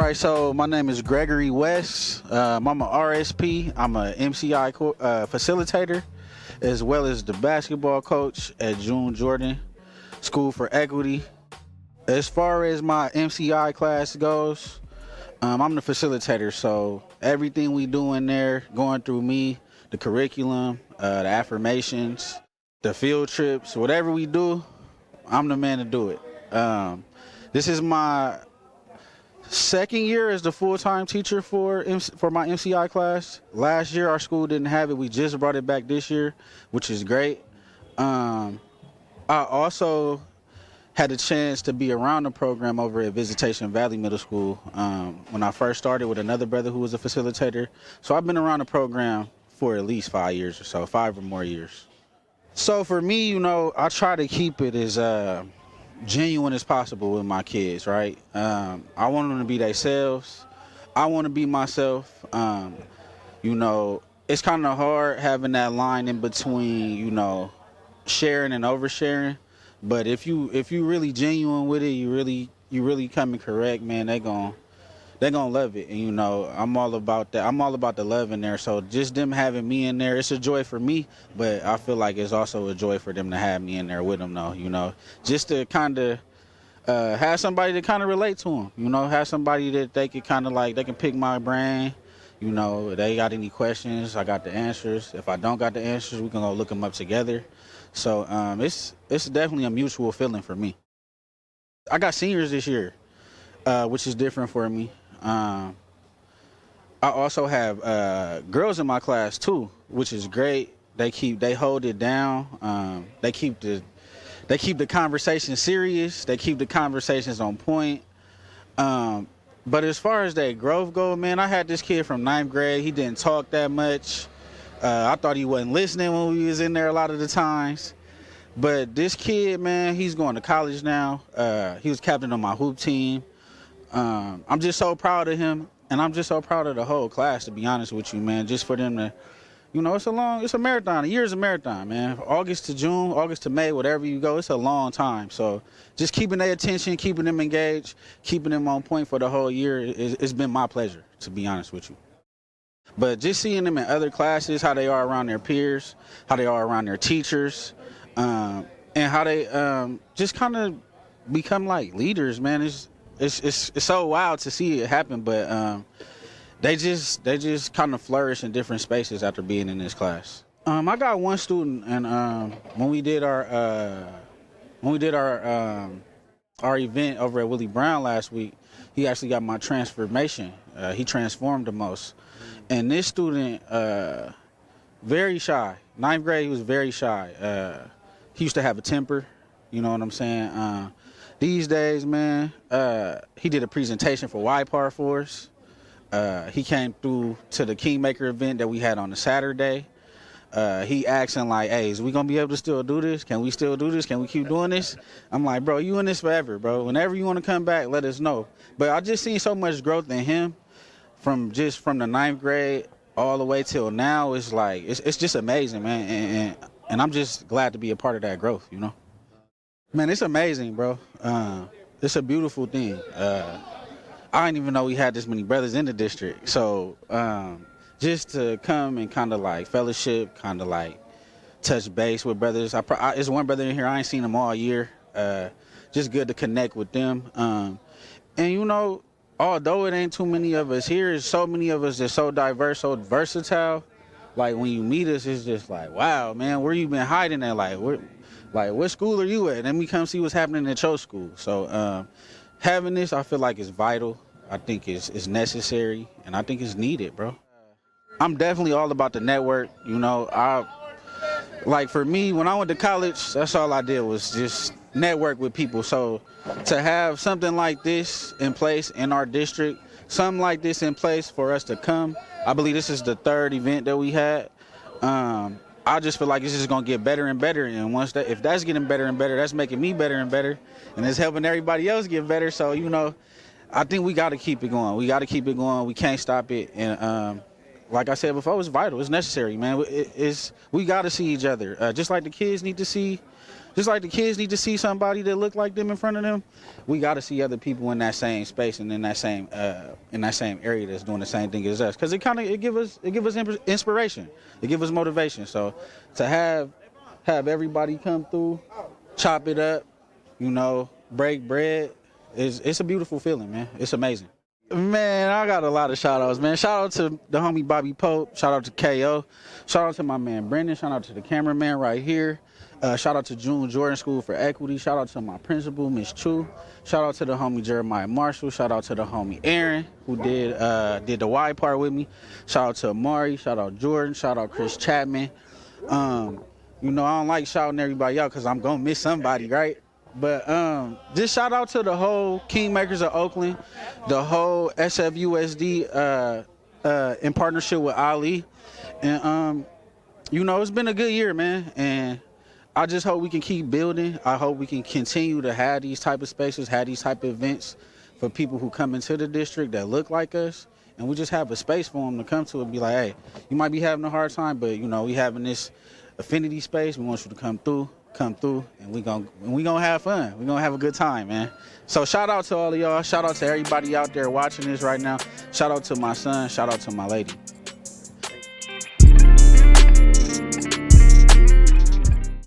right, so my name is Gregory West. I'm a RSP. I'm a MCI facilitator, as well as the basketball coach at June Jordan School for Equity. As far as my MCI class goes, I'm the facilitator, so everything we do in there, going through me, the curriculum, the affirmations, the field trips, whatever we do, I'm the man to do it. This is my second year as the full-time teacher for my MCI class. Last year our school didn't have it. We just brought it back this year, which is great. I also had a chance to be around the program over at Visitation Valley Middle School when I first started with another brother who was a facilitator. So I've been around the program for at least 5 years or so, 5 or more years. So for me, I try to keep it as genuine as possible with my kids, right? I want them to be themselves. I want to be myself. It's kind of hard having that line in between, sharing and oversharing. But if you really genuine with it, you really coming correct, man, they're gonna love it. And I'm all about that. I'm all about the love in there. So just them having me in there, it's a joy for me, but I feel like it's also a joy for them to have me in there with them, though. Just to kind of have somebody to kind of relate to them. Have somebody that they can kind of they can pick my brain. If they got any questions, I got the answers. If I don't got the answers, we can go look them up together. So it's definitely a mutual feeling for me. I got seniors this year, which is different for me. I also have girls in my class too, which is great. They hold it down. They keep the conversation serious. They keep the conversations on point. But as far as that growth go, man, I had this kid from 9th grade. He didn't talk that much. I thought he wasn't listening when we was in there a lot of the times. But this kid, man, he's going to college now. He was captain of my hoop team. I'm just so proud of him, and I'm just so proud of the whole class, to be honest with you, man. Just for them to, it's a marathon. A year's a marathon, man. August to June, August to May, whatever you go, it's a long time. So just keeping their attention, keeping them engaged, keeping them on point for the whole year, it's been my pleasure, to be honest with you. But just seeing them in other classes, how they are around their peers, how they are around their teachers, and how they just kind of become like leaders, man. It's so wild to see it happen, but they just kind of flourish in different spaces after being in this class. I got one student, and when we did our event over at Willie Brown last week, he actually got my transformation. He transformed the most. And this student, very shy. 9th grade, he was very shy. He used to have a temper, you know what I'm saying? These days, man, he did a presentation for YPAR for us. He came through to the Kingmaker event that we had on a Saturday. He asking hey, is we gonna be able to still do this? Can we still do this? Can we keep doing this? I'm like, bro, you in this forever, bro. Whenever you wanna come back, let us know. But I just seen so much growth in him from the 9th grade all the way till now. It's it's just amazing, man. And I'm just glad to be a part of that growth, Man, it's amazing, bro. It's a beautiful thing. I didn't even know we had this many brothers in the district. So just to come and kind of fellowship, kind of touch base with brothers. There's one brother in here, I ain't seen him all year. Just good to connect with them. And although it ain't too many of us here, there's so many of us that's so diverse, so versatile. When you meet us, it's just wow, man, where you been hiding at? What school are you at? And then we come see what's happening at your school. So having this, I feel like it's vital. I think it's necessary, and I think it's needed, bro. I'm definitely all about the network. For me, when I went to college, that's all I did was just network with people. So to have something like this in place in our district, something like this in place for us to come, I believe this is the 3rd event that we had. I just feel like it's just gonna get better and better, and if that's getting better and better, that's making me better and better, and it's helping everybody else get better. So I think we got to keep it going. We got to keep it going. We can't stop it. And like I said before, it's vital. It's necessary, man. We got to see each other, just like the kids need to see Just like the kids need to see somebody that look like them in front of them, we got to see other people in that same space and in that same area that's doing the same thing as us. Because it give us inspiration, it give us motivation. So to have everybody come through, chop it up, you know, break bread, it's a beautiful feeling, man. It's amazing. Man, I got a lot of shout outs, man. Shout out to the homie Bobby Pope. Shout out to KO. Shout out to my man Brendan. Shout out to the cameraman right here. Shout out to June Jordan School for Equity. Shout out to my principal, Miss Chu. Shout out to the homie Jeremiah Marshall. Shout out to the homie Aaron, who did the Y part with me. Shout out to Amari. Shout out Jordan. Shout out Chris Chapman. You know, I don't like shouting everybody out because I'm going to miss somebody, right? But just shout out to the whole Kingmakers of Oakland, the whole SFUSD in partnership with Ali. And, you know, it's been a good year, man. And I just hope we can keep building. I hope we can continue to have these type of spaces, have these type of events for people who come into the district that look like us. And we just have a space for them to come to and be like, hey, you might be having a hard time, but, you know, we having this affinity space. We want you to come through, and we gonna have fun. We gonna have a good time, man. So shout out to all of y'all. Shout out to everybody out there watching this right now. Shout out to my son. Shout out to my lady.